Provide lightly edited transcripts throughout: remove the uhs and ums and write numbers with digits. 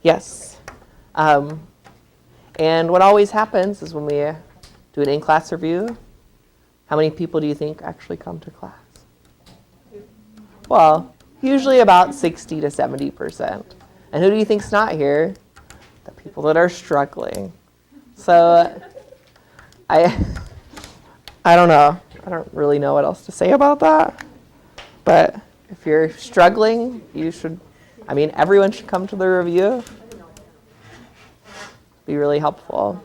Yes. And what always happens is when we do an in-class review, how many people do you think actually come to class? Well, usually about 60 to 70%. And who do you think's not here? The people that are struggling. So I don't know. I don't really know what else to say about that. But if you're struggling, you should, everyone should come to the review. Be really helpful.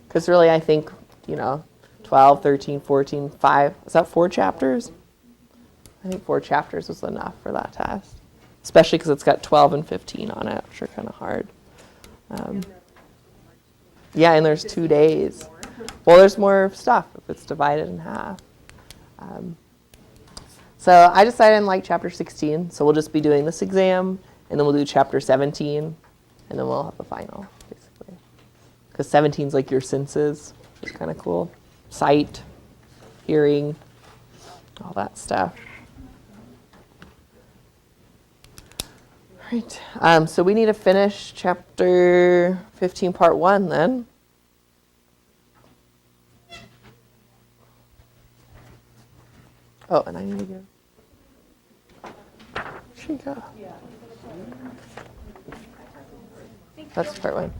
Because really, I think, 12, 13, 14, 5, is that 4 chapters? I think 4 chapters was enough for that test. Especially because it's got 12 and 15 on it, which are kind of hard. Yeah, and there's 2 days. Well, there's more stuff if it's divided in half. So I decided I didn't like chapter 16, so we'll just be doing this exam, and then we'll do chapter 17, and then we'll have the final, basically. Because 17 is like your senses, which is kind of cool. Sight, hearing, all that stuff. All right, so we need to finish chapter 15, part 1 then. Oh, and I need to go. Where'd she go? That's part 1.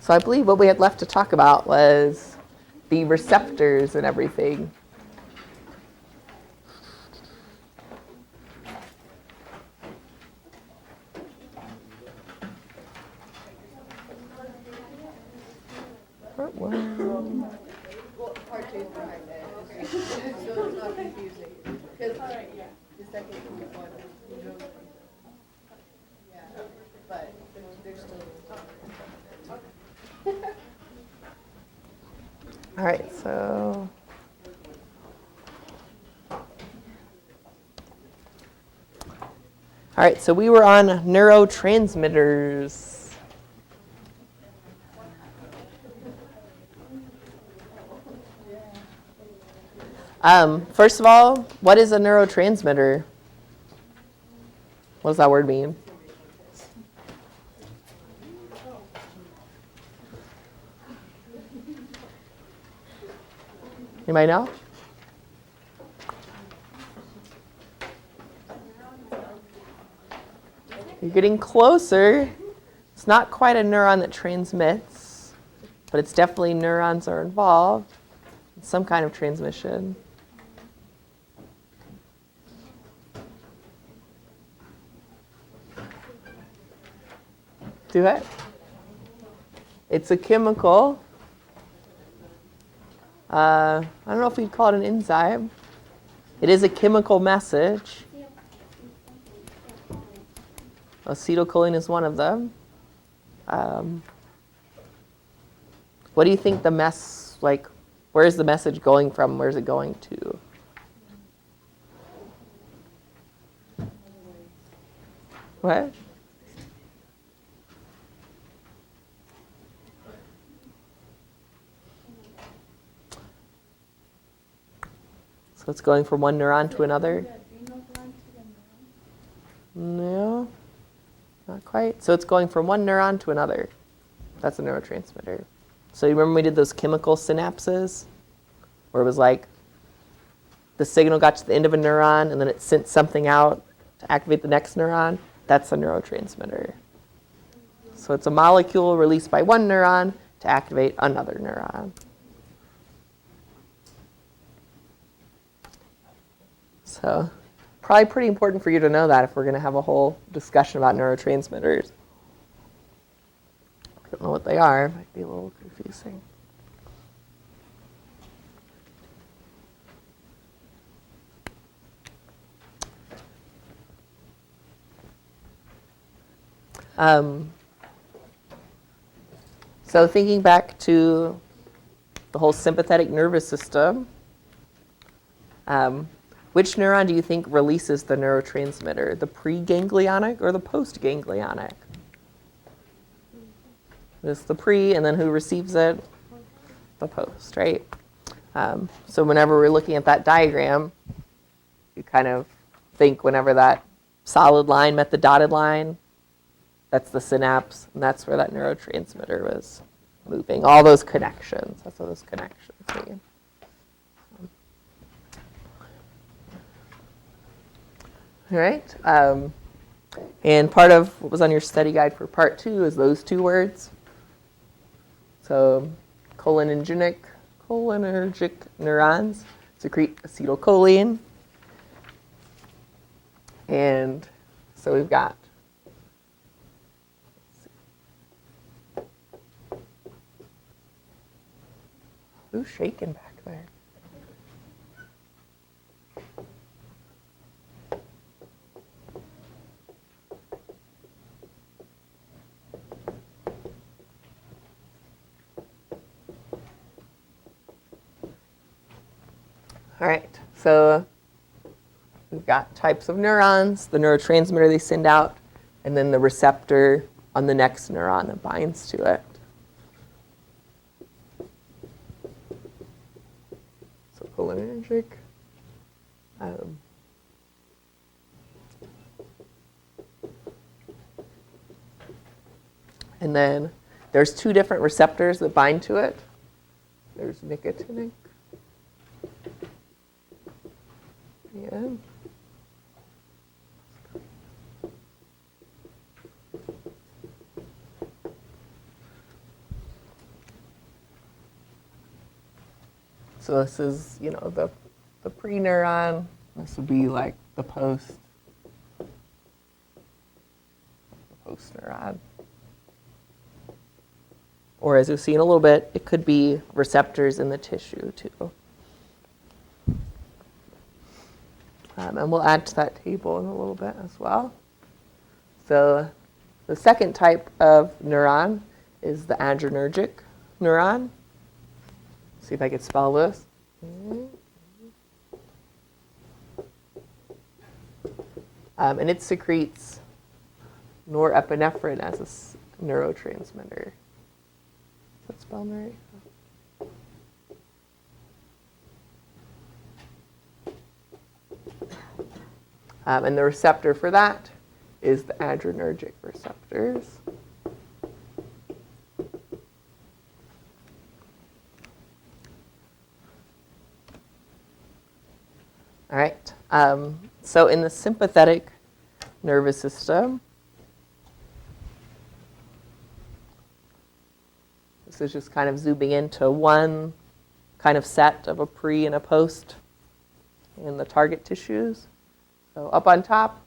So I believe what we had left to talk about was the receptors and everything. Part 1. Well, part 2 is behind it. So it's not confusing. Because the second one, yeah, but there's still. All right, so we were on neurotransmitters. First of all, what is a neurotransmitter? What does that word mean? Anybody know? You're getting closer. It's not quite a neuron that transmits, but it's definitely neurons are involved in some kind of transmission. Do it. It's a chemical. I don't know if we'd call it an enzyme. It is a chemical message. Acetylcholine is one of them. What do you think where is the message going from? Where is it going to? What? So it's going from one neuron to another? No, not quite. So it's going from one neuron to another. That's a neurotransmitter. So you remember we did those chemical synapses? Where it was like the signal got to the end of a neuron and then it sent something out to activate the next neuron? That's a neurotransmitter. So it's a molecule released by one neuron to activate another neuron. So probably pretty important for you to know that if we're going to have a whole discussion about neurotransmitters. If you don't know what they are, it might be a little confusing. So thinking back to the whole sympathetic nervous system, which neuron do you think releases the neurotransmitter, the preganglionic or the postganglionic? It's the pre, and then who receives it? The post, right? So whenever we're looking at that diagram, you kind of think whenever that solid line met the dotted line, that's the synapse, and that's where that neurotransmitter was moving. All those connections, that's what those connections mean. All right. And part of what was on your study guide for part 2 is those 2 words. So cholinergic neurons secrete acetylcholine. And so we've got, who's shaking back there? All right, so we've got types of neurons, the neurotransmitter they send out, and then the receptor on the next neuron that binds to it. So cholinergic. And then there's 2 different receptors that bind to it. There's nicotinic. Yeah. So this is, the pre-neuron. This would be like the post-neuron. Or as you'll see in a little bit, it could be receptors in the tissue too. And we'll add to that table in a little bit as well. So the second type of neuron is the adrenergic neuron. See if I can spell this. And it secretes norepinephrine as a neurotransmitter. Is that spelled right? And the receptor for that is the adrenergic receptors. All right. So in the sympathetic nervous system, this is just kind of zooming into one kind of set of a pre and a post in the target tissues. So up on top,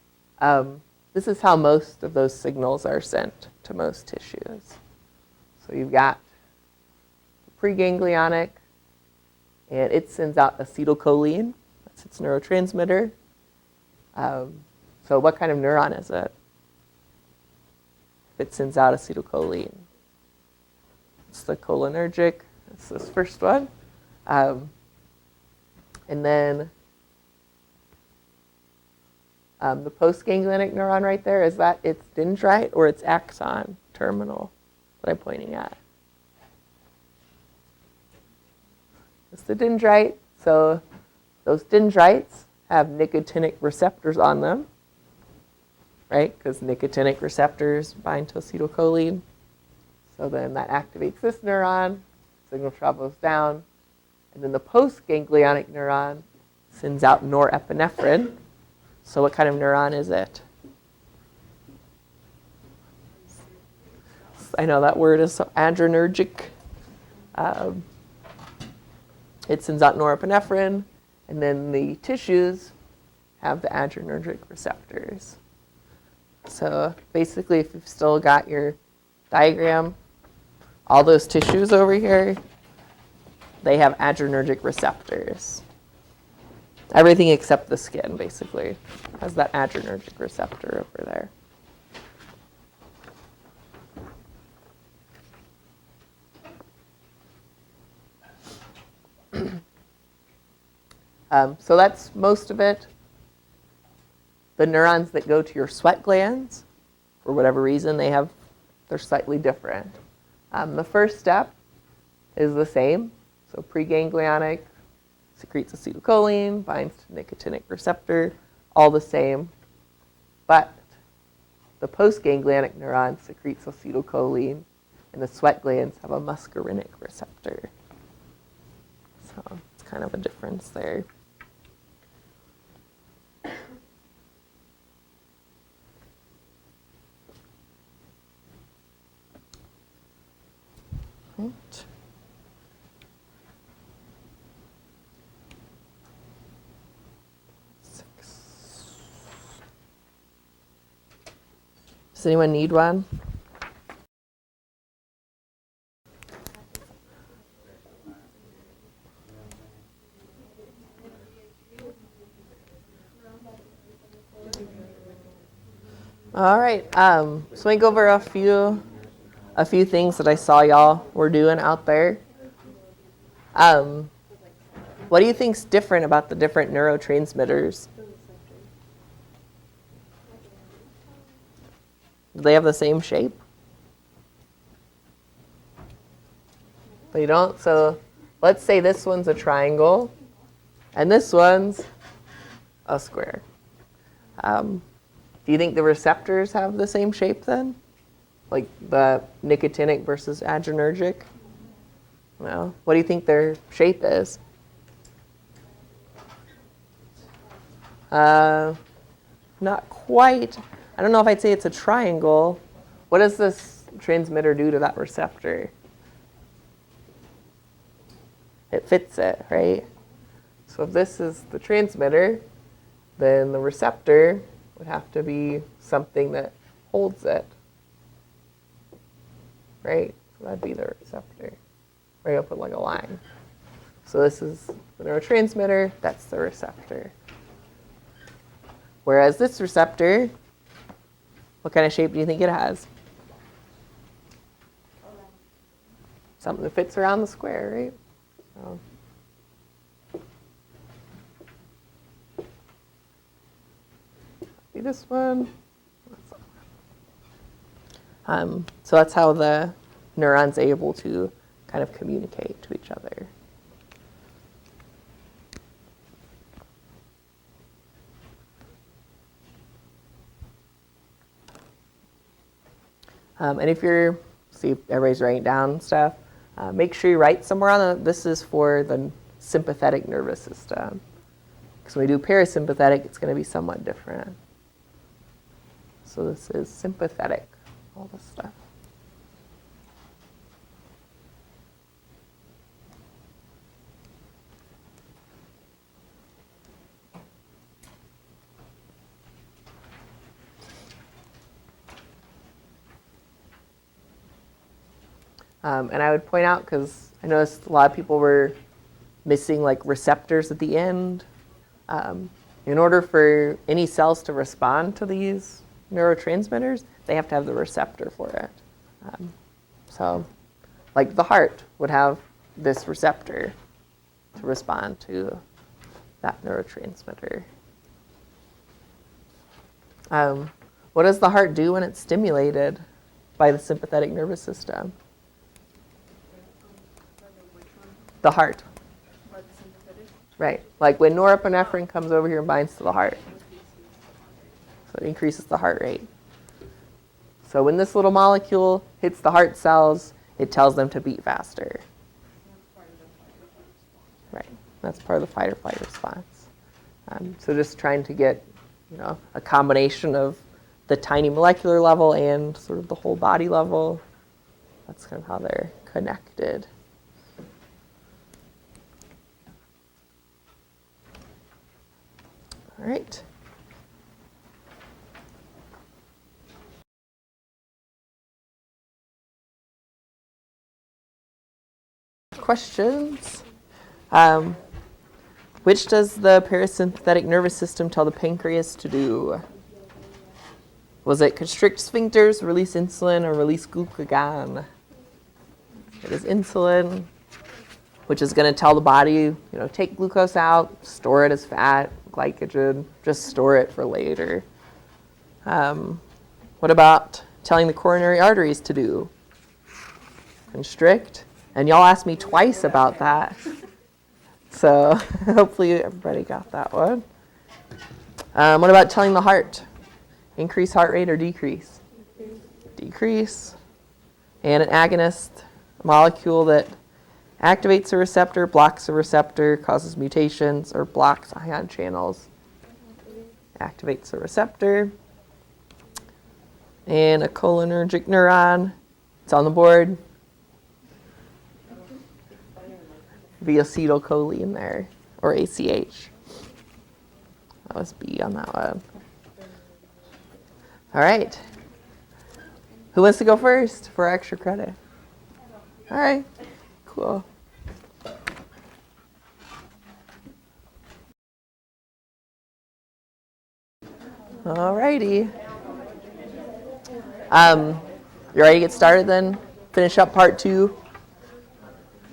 this is how most of those signals are sent to most tissues. So you've got preganglionic, and it sends out acetylcholine. That's its neurotransmitter. So what kind of neuron is it? It sends out acetylcholine. It's the cholinergic. That's this first one. And then the postganglionic neuron right there, is that its dendrite or its axon terminal that I'm pointing at? It's the dendrite. So those dendrites have nicotinic receptors on them, right? Because nicotinic receptors bind to acetylcholine. So then that activates this neuron, signal travels down, and then the postganglionic neuron sends out norepinephrine. So what kind of neuron is it? I know that word is so adrenergic. It sends out norepinephrine, and then the tissues have the adrenergic receptors. So basically, if you've still got your diagram, all those tissues over here, they have adrenergic receptors. Everything except the skin, basically, has that adrenergic receptor over there. So that's most of it. The neurons that go to your sweat glands, for whatever reason, they're slightly different. The first step is the same. So preganglionic, secretes acetylcholine, binds to nicotinic receptor, all the same. But the postganglionic neuron secretes acetylcholine, and the sweat glands have a muscarinic receptor. So it's kind of a difference there. Right. Does anyone need one? All right. So let me go over a few things that I saw y'all were doing out there. What do you think's different about the different neurotransmitters? Do they have the same shape? They don't. So let's say this one's a triangle, and this one's a square. Do you think the receptors have the same shape then? Like the nicotinic versus adrenergic? No. What do you think their shape is? Not quite. I don't know if I'd say it's a triangle. What does this transmitter do to that receptor? It fits it, right? So if this is the transmitter, then the receptor would have to be something that holds it, right? So that'd be the receptor. Right, I'll put like a line. So this is the neurotransmitter, that's the receptor. Whereas this receptor, what kind of shape do you think it has? Something that fits around the square, right? So. See this one? So that's how the neuron's able to kind of communicate to each other. And if you're, see, everybody's writing down stuff, make sure you write somewhere on it. This is for the sympathetic nervous system. Because when we do parasympathetic, it's going to be somewhat different. So this is sympathetic, all this stuff. And I would point out, because I noticed a lot of people were missing like receptors at the end. In order for any cells to respond to these neurotransmitters, they have to have the receptor for it. So like the heart would have this receptor to respond to that neurotransmitter. What does the heart do when it's stimulated by the sympathetic nervous system? The heart. Right. Like when norepinephrine comes over here and binds to the heart. So it increases the heart rate. So when this little molecule hits the heart cells, it tells them to beat faster. Right. That's part of the fight or flight response. So just trying to get, a combination of the tiny molecular level and sort of the whole body level. That's kind of how they're connected. All right. Questions? Which does the parasympathetic nervous system tell the pancreas to do? Was it constrict sphincters, release insulin, or release glucagon? It is insulin, which is going to tell the body, take glucose out, store it as fat, glycogen, just store it for later. What about telling the coronary arteries to do? Constrict. And y'all asked me twice about that. So hopefully everybody got that one. What about telling the heart? Increase heart rate or decrease? Decrease. And an agonist, a molecule that activates a receptor, blocks a receptor, causes mutations, or blocks ion channels. Activates a receptor. And a cholinergic neuron. It's on the board. Be acetylcholine there, or ACH. That was B on that one. All right. Who wants to go first for extra credit? All right. Cool. All righty. You ready to get started then? Finish up part 2.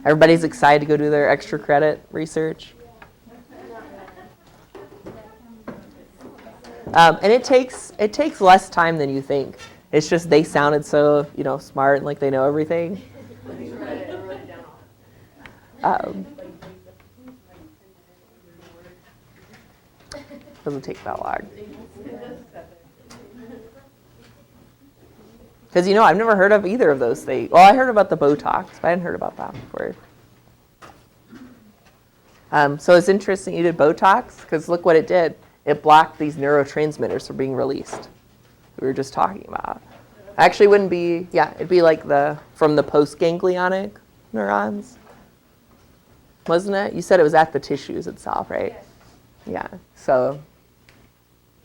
Everybody's excited to go do their extra credit research. And it takes less time than you think. It's just they sounded so, smart and like they know everything. Doesn't take that long. Because, I've never heard of either of those things. Well, I heard about the Botox, but I hadn't heard about that before. So it's interesting you did Botox, because look what it did. It blocked these neurotransmitters from being released. We were just talking about. Actually, wouldn't be, it'd be like from the postganglionic neurons, wasn't it? You said it was at the tissues itself, right? Yeah, so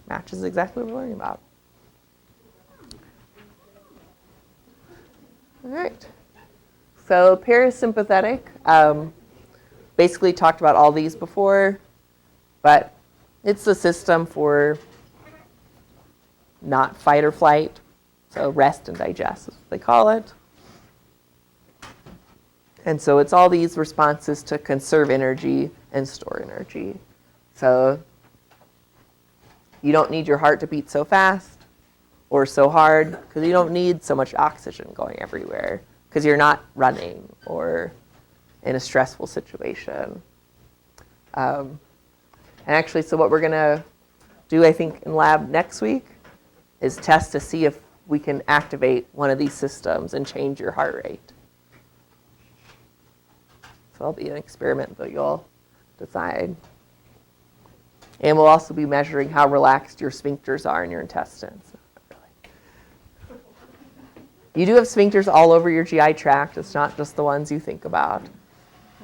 matches exactly what we're learning about. All right. So parasympathetic, basically talked about all these before, but it's the system for not fight or flight, so rest and digest is what they call it. And so it's all these responses to conserve energy and store energy. So you don't need your heart to beat so fast or so hard, because you don't need so much oxygen going everywhere, because you're not running or in a stressful situation. And actually, so what we're going to do, I think, in lab next week is test to see if we can activate one of these systems and change your heart rate. So it'll be an experiment that you'll decide. And we'll also be measuring how relaxed your sphincters are in your intestines. You do have sphincters all over your GI tract. It's not just the ones you think about.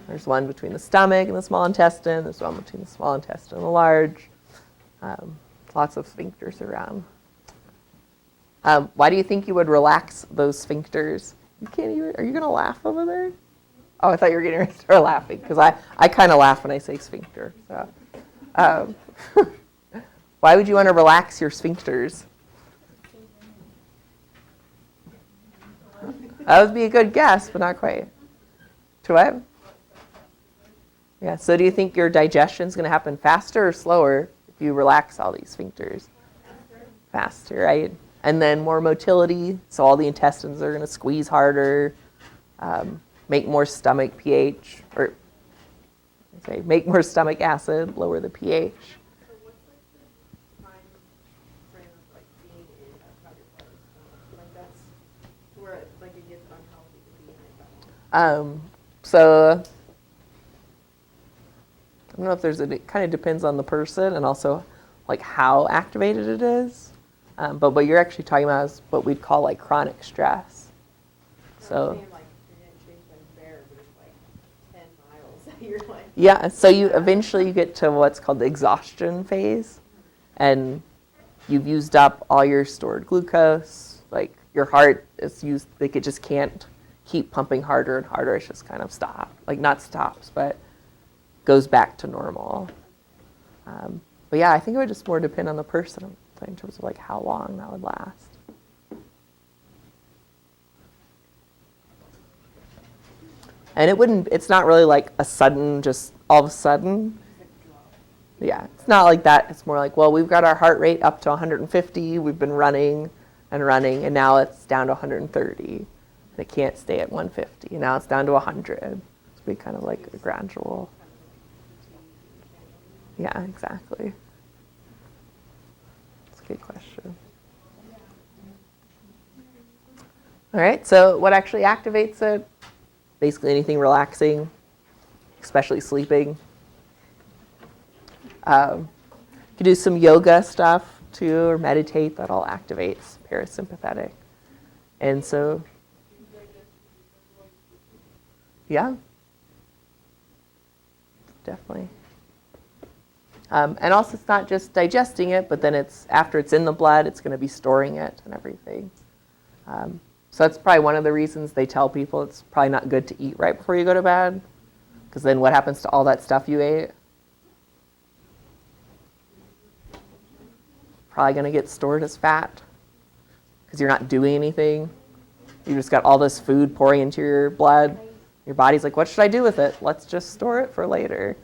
There's one between the stomach and the small intestine. There's one between the small intestine and the large. Lots of sphincters around. Why do you think you would relax those sphincters? You can't even, are you going to laugh over there? Oh, I thought you were getting ready to start laughing, because I kind of laugh when I say sphincter. So. Why would you want to relax your sphincters? That would be a good guess, but not quite. To what? Yeah, so do you think your digestion is going to happen faster or slower if you relax all these sphincters? Faster, right? And then more motility, so all the intestines are going to squeeze harder, make more stomach pH, or make more stomach acid, lower the pH. So what's the time frame of being in a crowded place? That's where it gets unhealthy to be in that long. So I don't know if it kind of depends on the person and also how activated it is. But what you're actually talking about is what we'd call chronic stress. So. You're getting chased by a bear, but it's 10 miles. You're Yeah, so you eventually get to what's called the exhaustion phase, and you've used up all your stored glucose. Your heart is used, it just can't keep pumping harder and harder. It's just kind of stopped, not stops, but goes back to normal. But yeah, I think it would just more depend on the person in terms of how long that would last. And it's not really a sudden, just all of a sudden. Yeah, it's not like that. It's more we've got our heart rate up to 150. We've been running, and now it's down to 130. And it can't stay at 150. And now it's down to 100. It's be kind of a gradual. Yeah, exactly. That's a good question. All right, so what actually activates it? Basically anything relaxing, especially sleeping. You can do some yoga stuff too, or meditate. That all activates parasympathetic. And so, yeah, definitely. And also, it's not just digesting it, but then it's after it's in the blood, it's going to be storing it and everything. So that's probably one of the reasons they tell people it's probably not good to eat right before you go to bed, because then what happens to all that stuff you ate? Probably going to get stored as fat because you're not doing anything. You just got all this food pouring into your blood. Your body's like, what should I do with it? Let's just store it for later.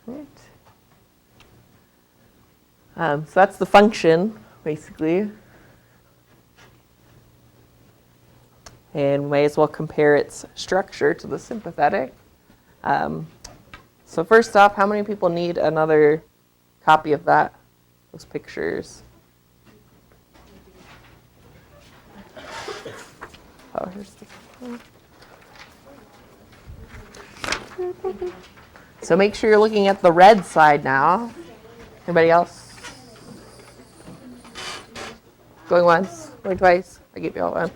Right. So that's the function, basically. And we may as well compare its structure to the sympathetic. So first off, how many people need another copy of those pictures? Oh, here's the... So make sure you're looking at the red side now. Anybody else? Going once, going twice. I gave you all one.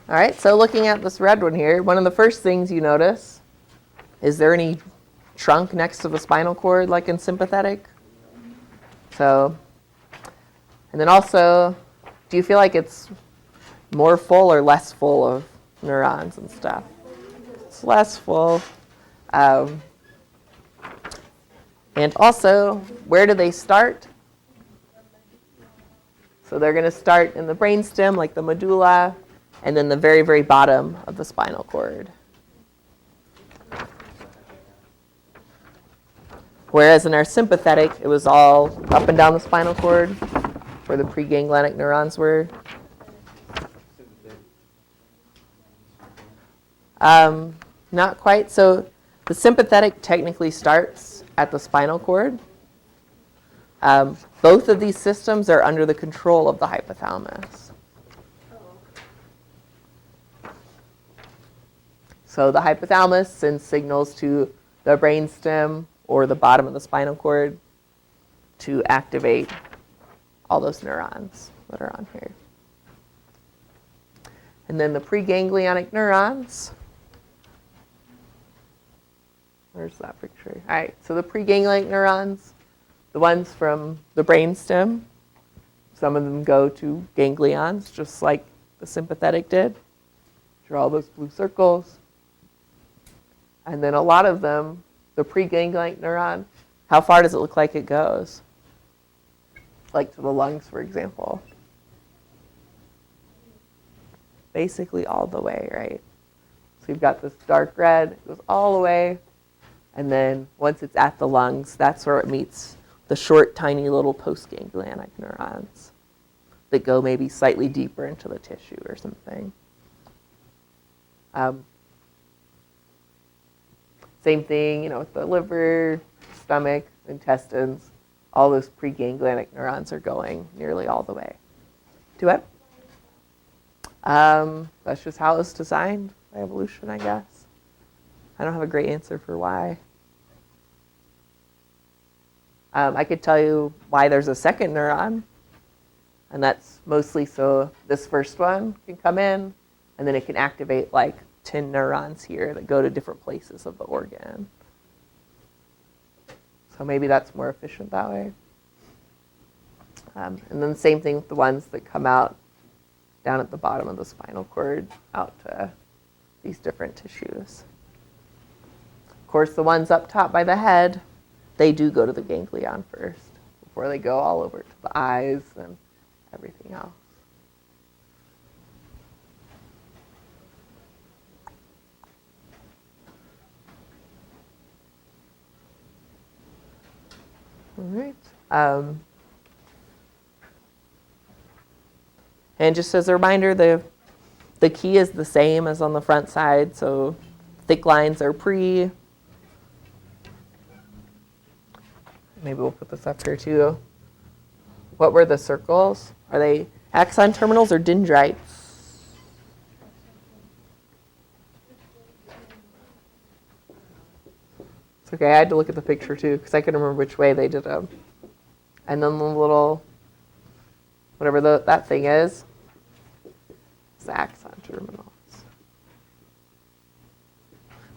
All right, so looking at this red one here, one of the first things you notice, is there any trunk next to the spinal cord like in sympathetic? So, and then also, do you feel like it's more full or less full of neurons and stuff? It's less full. And also, where do they start? So they're going to start in the brainstem, like the medulla, and then the very, very bottom of the spinal cord. Whereas in our sympathetic, it was all up and down the spinal cord, where the preganglionic neurons were. Not quite. So the sympathetic technically starts at the spinal cord. Both of these systems are under the control of the hypothalamus. So the hypothalamus sends signals to the brainstem or the bottom of the spinal cord to activate all those neurons that are on here. And then the preganglionic neurons. Where's that picture? All right, so the preganglionic neurons, the ones from the brainstem, some of them go to ganglions, just like the sympathetic did. Draw all those blue circles. And then a lot of them, the preganglionic neuron, how far does it look like it goes? Like to the lungs, for example. Basically all the way, right? So you've got this dark red, it goes all the way, and then once it's at the lungs, that's where it meets the short, tiny little postganglionic neurons that go maybe slightly deeper into the tissue or something. Same thing, with the liver, stomach, intestines. All those preganglionic neurons are going nearly all the way to it. That's just how it's designed by evolution, I guess. I don't have a great answer for why. I could tell you why there's a second neuron, and that's mostly so this first one can come in, and then it can activate like 10 neurons here that go to different places of the organ. So maybe that's more efficient that way. And then the same thing with the ones that come out down at the bottom of the spinal cord out to these different tissues. Of course, the ones up top by the head, they do go to the ganglion first before they go all over to the eyes and everything else. All right. And just as a reminder, the key is the same as on the front side. So thick lines are pre. Maybe we'll put this up here too. What were the circles? Are they axon terminals or dendrites? It's okay, I had to look at the picture too because I couldn't remember which way they did them. And then the little, whatever that thing is axon terminals.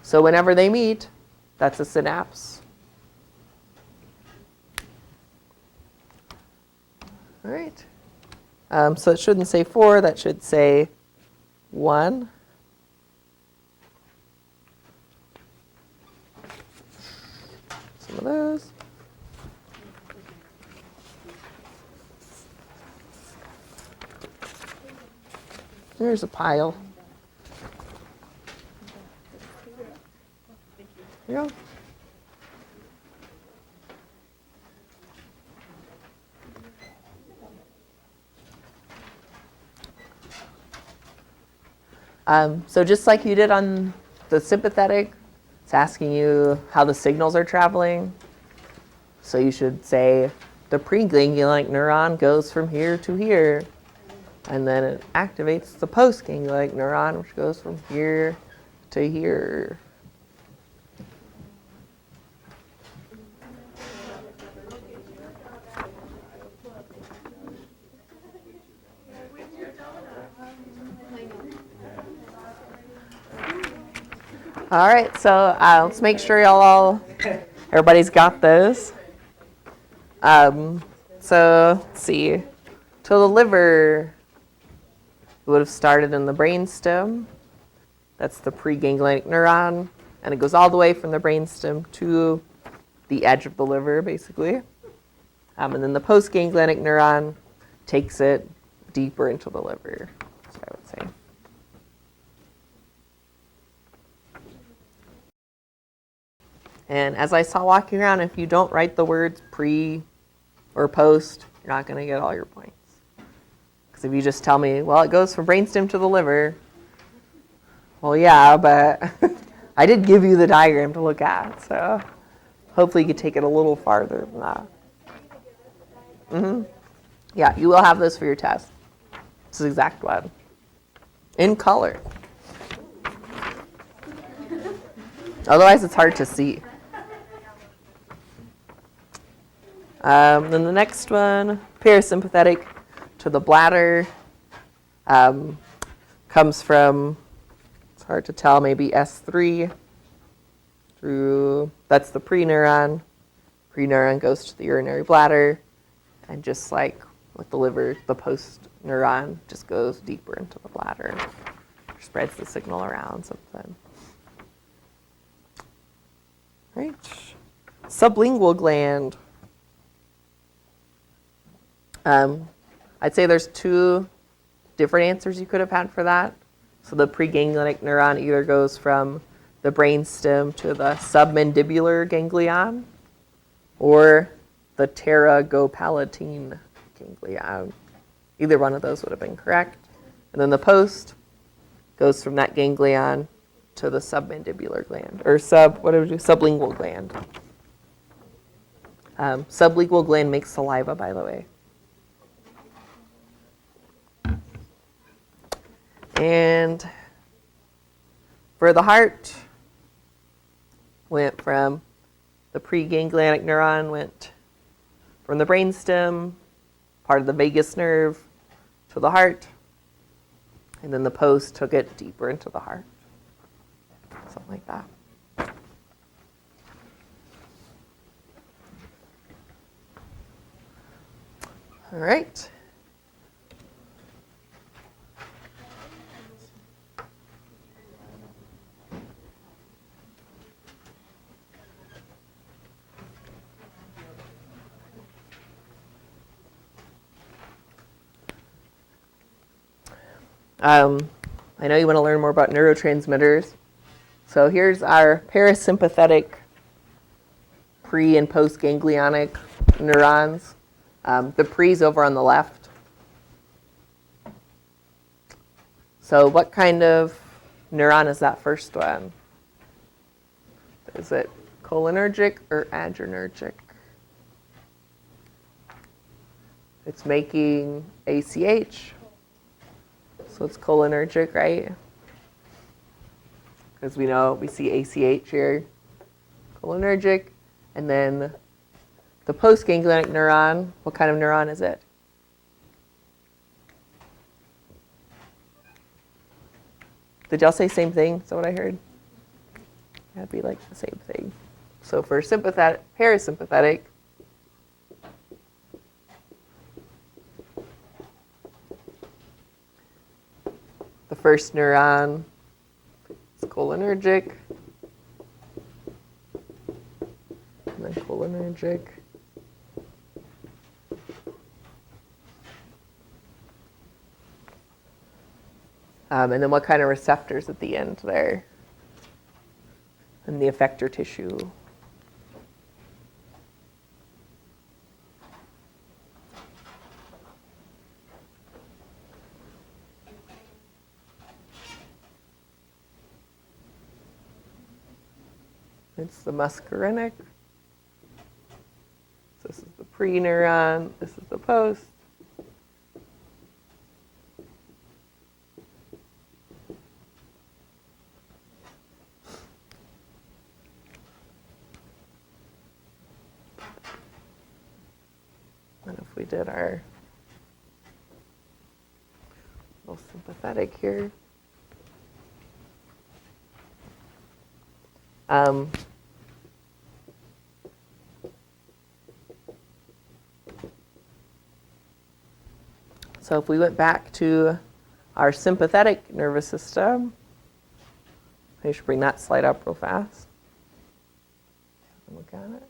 So whenever they meet, that's a synapse. All right. So it shouldn't say 4, that should say 1. Some of those. There's a pile. Here you go. So just like you did on the sympathetic, it's asking you how the signals are traveling. So you should say the preganglionic neuron goes from here to here. And then it activates the postganglionic neuron, which goes from here to here. All right, so let's make sure everybody's got those. So let's see. To the liver, it would have started in the brainstem. That's the preganglionic neuron, and it goes all the way from the brainstem to the edge of the liver, basically. And then the postganglionic neuron takes it deeper into the liver, that's what I would say. And as I saw walking around, if you don't write the words pre or post, you're not going to get all your points. Because if you just tell me, well, it goes from brainstem to the liver, well, yeah, but I did give you the diagram to look at, so hopefully you could take it a little farther than that. Yeah, you will have this for your test. This is the exact one. In color. Otherwise, it's hard to see. Then the next one, parasympathetic to the bladder, comes from, it's hard to tell, maybe S3 through, that's the pre-neuron. Pre-neuron goes to the urinary bladder, and just like with the liver, the post-neuron just goes deeper into the bladder, spreads the signal around something. Right. Sublingual gland. I'd say there's 2 different answers you could have had for that. So the preganglionic neuron either goes from the brainstem to the submandibular ganglion, or the pterygopalatine ganglion. Either one of those would have been correct. And then the post goes from that ganglion to the submandibular gland, or sublingual gland. Sublingual gland makes saliva, by the way. And for the heart, went from the preganglionic neuron, went from the brainstem, part of the vagus nerve, to the heart, and then the post took it deeper into the heart. Something like that. All right. I know you want to learn more about neurotransmitters. So here's our parasympathetic pre- and post-ganglionic neurons. The pre's over on the left. So what kind of neuron is that first one? Is it cholinergic or adrenergic? It's making ACH, so it's cholinergic, right? Because we know we see ACH here, cholinergic. And then the postganglionic neuron, what kind of neuron is it? Did y'all say same thing? Is that what I heard? That'd be like the same thing. So for sympathetic, parasympathetic, the first neuron is cholinergic, and then cholinergic. And then what kind of receptors at the end there? And the effector tissue. It's the muscarinic. So this is the pre-neuron. This is the post. And if we did our little sympathetic here. So if we went back to our sympathetic nervous system, I should bring that slide up real fast. Look at it.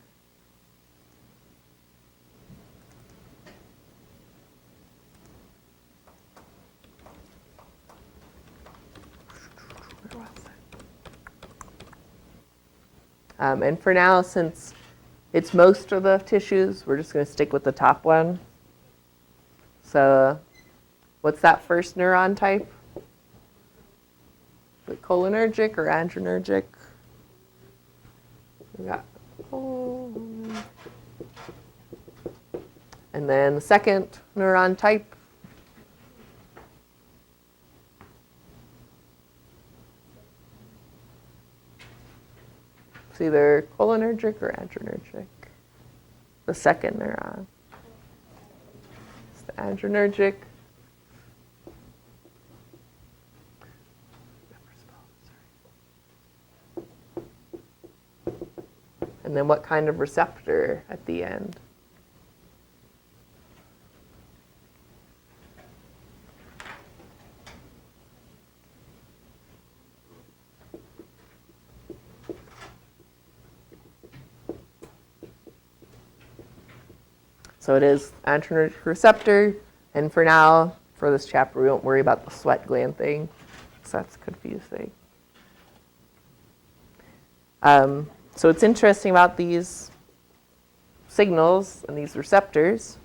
And for now, since it's most of the tissues, we're just going to stick with the top one. So what's that first neuron type? Is it cholinergic or adrenergic? We got and then the second neuron type. It's either cholinergic or adrenergic. The second neuron. It's the adrenergic. And then what kind of receptor at the end? So it is adrenergic receptor, and for now, for this chapter, we won't worry about the sweat gland thing, because that's confusing. So what's interesting about these signals and these receptors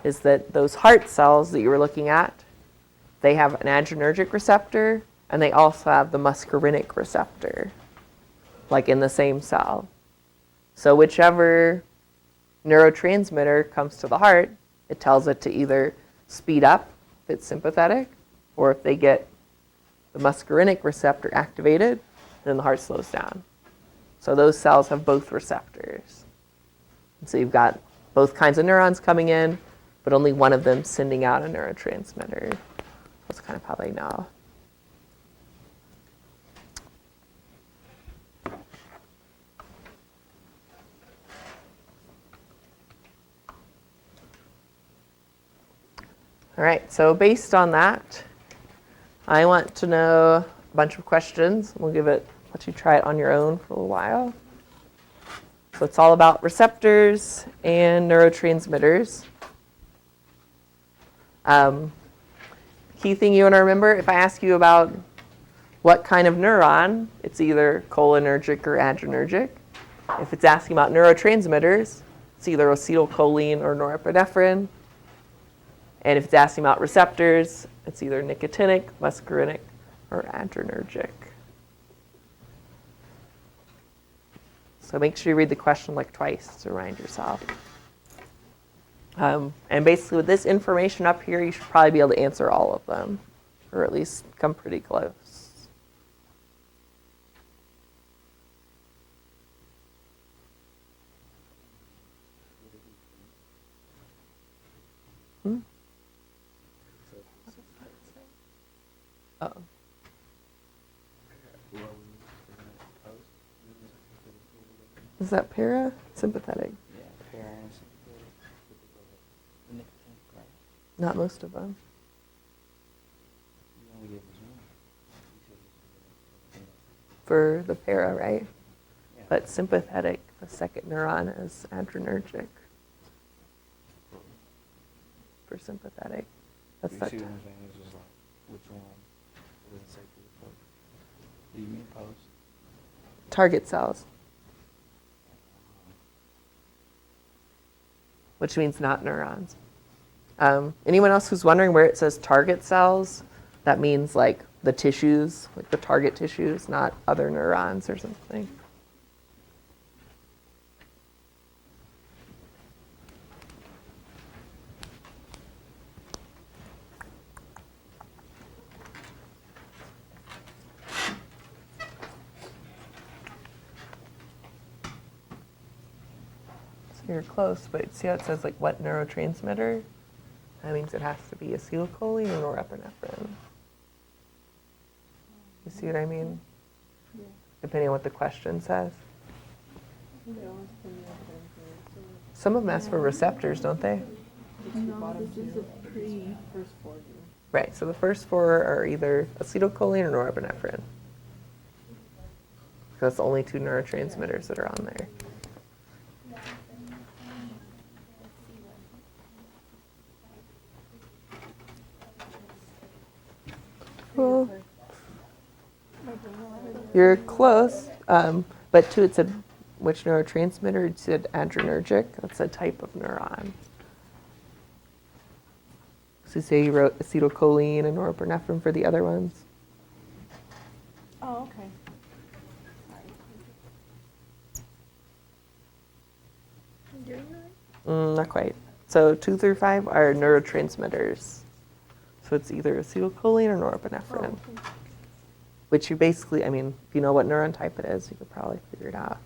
is that those heart cells that you were looking at, they have an adrenergic receptor, and they also have the muscarinic receptor, like in the same cell. So whichever neurotransmitter comes to the heart, it tells it to either speed up if it's sympathetic, or if they get the muscarinic receptor activated, then the heart slows down. So those cells have both receptors. And so you've got both kinds of neurons coming in, but only one of them sending out a neurotransmitter. That's kind of how they know. All right, so based on that, I want to know a bunch of questions. We'll let you try it on your own for a little while. So it's all about receptors and neurotransmitters. Key thing you want to remember, if I ask you about what kind of neuron, it's either cholinergic or adrenergic. If it's asking about neurotransmitters, it's either acetylcholine or norepinephrine. And if it's asking about receptors, it's either nicotinic, muscarinic, or adrenergic. So make sure you read the question like twice to remind yourself. And basically with this information up here, you should probably be able to answer all of them, or at least come pretty close. Oh. Is that para? Sympathetic? Yeah, parents. Nicotine, right? Not most of them. You only gave us one. For the para, right? Yeah. But sympathetic, the second neuron is adrenergic. For sympathetic. That's You that. see what I'm saying? It's just like, which one? It doesn't say to the post. Do you mean post? Target cells, which means not neurons. Anyone else who's wondering where it says target cells, that means like the tissues, like the target tissues, not other neurons or something. So you're close, but see how it says like what neurotransmitter? That means it has to be acetylcholine or norepinephrine. You see what I mean? Yeah. Depending on what the question says. They always put me up there. Some of them ask for receptors, don't they? No, this is a first 4 do. Right, so the first four are either acetylcholine or norepinephrine. That's the only two neurotransmitters that are on there. Well, you're close, but two, it said which neurotransmitter? It said adrenergic. That's a type of neuron. So say you wrote acetylcholine and norepinephrine for the other ones. Oh, okay. I'm doing that? Not quite. So 2 through 5 are neurotransmitters. So it's either acetylcholine or norepinephrine, which you basically, I mean, if you know what neuron type it is, you could probably figure it out.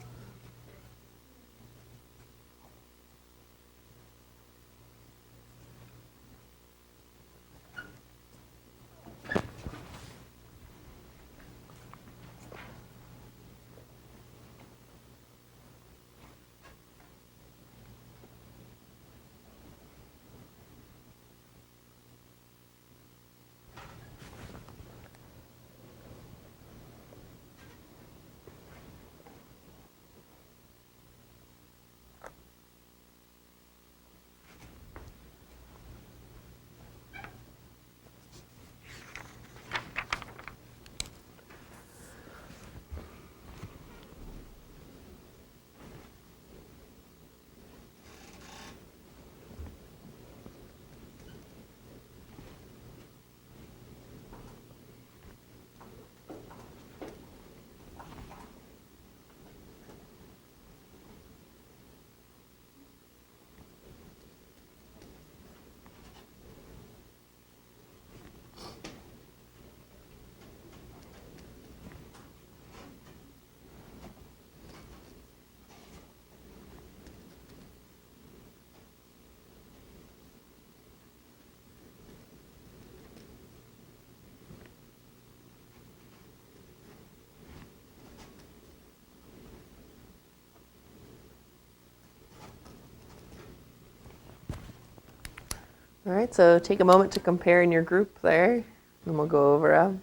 All right, so take a moment to compare in your group there, and we'll go over them.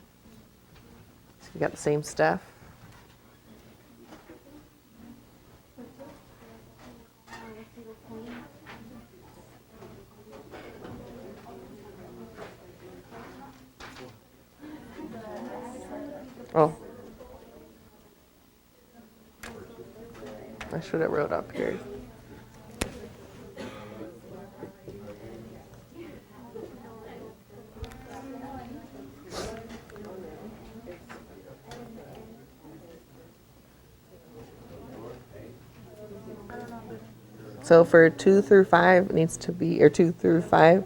So you got the same stuff. Oh. I should have wrote up here. So for 2 through 5, it needs to be, or 2 through 5.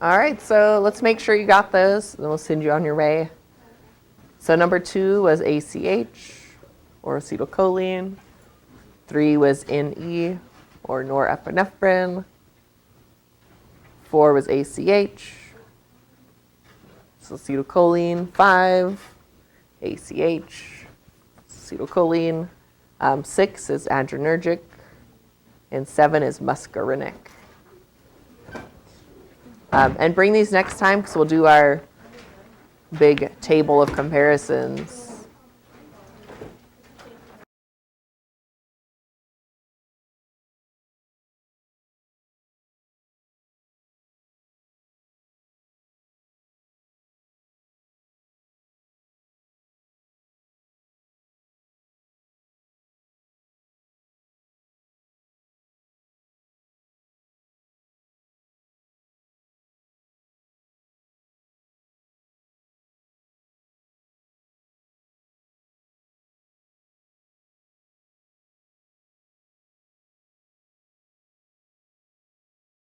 All right, so let's make sure you got those, and then we'll send you on your way. So number 2 was ACH, or acetylcholine. 3 was NE, or norepinephrine. 4 was ACH, so acetylcholine. 5, ACH, acetylcholine. 6 is adrenergic, and 7 is muscarinic. And bring these next time because we'll do our big table of comparisons.